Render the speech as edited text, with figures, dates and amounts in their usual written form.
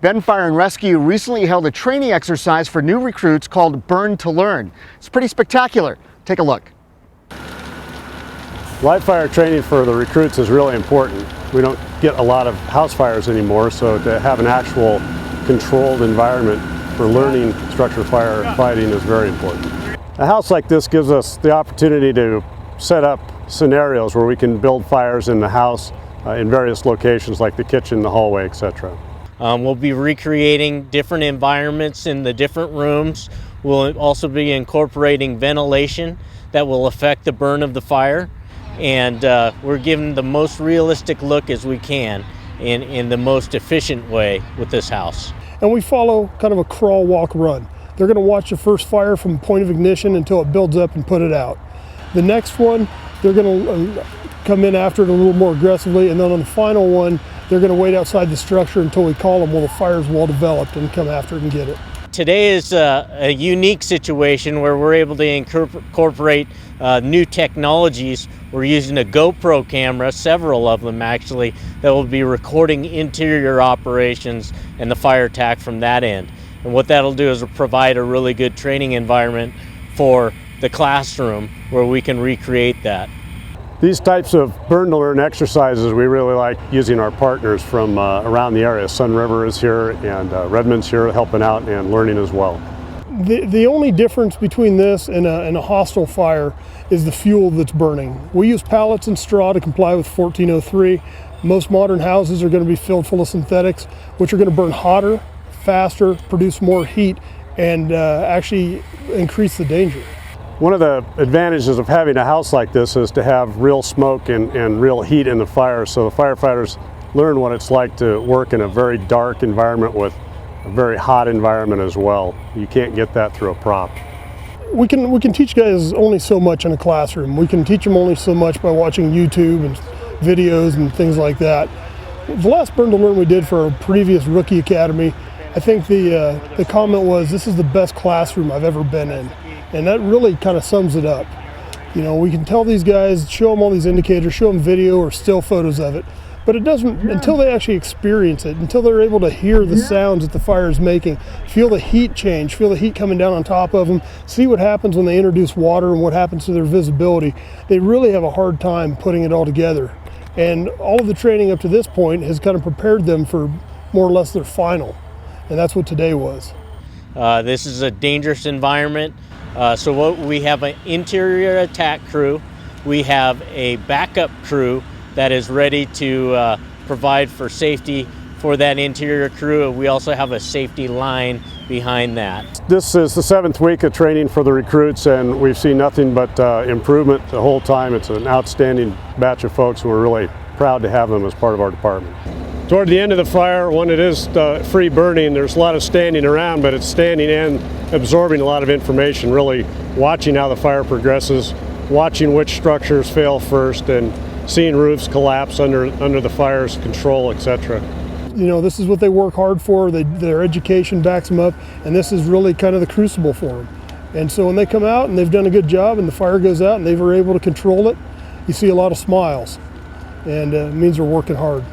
Bend Fire and Rescue recently held a training exercise for new recruits called Burn to Learn. It's pretty spectacular. Take a look. Live fire training for the recruits is really important. We don't get a lot of house fires anymore, so to have an actual controlled environment for learning structure fire fighting is very important. A house like this gives us the opportunity to set up scenarios where we can build fires in the house in various locations like the kitchen, the hallway, etc. We'll be recreating different environments in the different rooms. We'll also be incorporating ventilation that will affect the burn of the fire. And we're giving the most realistic look as we can in the most efficient way with this house. And we follow kind of a crawl, walk, run. They're going to watch the first fire from point of ignition until it builds up and put it out. The next one, they're going to come in after it a little more aggressively, and then on the final one, they're going to wait outside the structure until we call them while the fire's well developed and come after it and get it. Today is a unique situation where we're able to incorporate new technologies. We're using a GoPro camera, several of them actually, that will be recording interior operations and the fire attack from that end. And what that'll do is provide a really good training environment for the classroom where we can recreate that. These types of burn to learn exercises we really like using our partners from around the area. Sun River is here and Redmond's here helping out and learning as well. The only difference between this and a hostile fire is the fuel that's burning. We use pallets and straw to comply with 1403. Most modern houses are going to be filled full of synthetics, which are going to burn hotter, faster, produce more heat, and actually increase the danger. One of the advantages of having a house like this is to have real smoke and real heat in the fire, so the firefighters learn what it's like to work in a very dark environment with a very hot environment as well. You can't get that through a prop. We can teach guys only so much in a classroom. We can teach them only so much by watching YouTube and videos and things like that. The last Burn to Learn we did for our previous rookie academy, I think the comment was, "This is the best classroom I've ever been in." And that really kind of sums it up. You know, we can tell these guys, show them all these indicators, show them video or still photos of it, but it doesn't, until they actually experience it, until they're able to hear the sounds that the fire is making, feel the heat change, feel the heat coming down on top of them, see what happens when they introduce water and what happens to their visibility, they really have a hard time putting it all together. And all of the training up to this point has kind of prepared them for more or less their final. And that's what today was. This is a dangerous environment. So we have an interior attack crew, we have a backup crew that is ready to provide for safety for that interior crew. We also have a safety line behind that. This is the 7th week of training for the recruits, and we've seen nothing but improvement the whole time. It's an outstanding batch of folks who are really proud to have them as part of our department. Toward the end of the fire, when it is free burning, there's a lot of standing around, but it's standing and absorbing a lot of information, really watching how the fire progresses, watching which structures fail first, and seeing roofs collapse under the fire's control, etc. You know, this is what they work hard for. Their education backs them up, and this is really kind of the crucible for them. And so when they come out and they've done a good job and the fire goes out and they were able to control it, you see a lot of smiles, and it means they're working hard.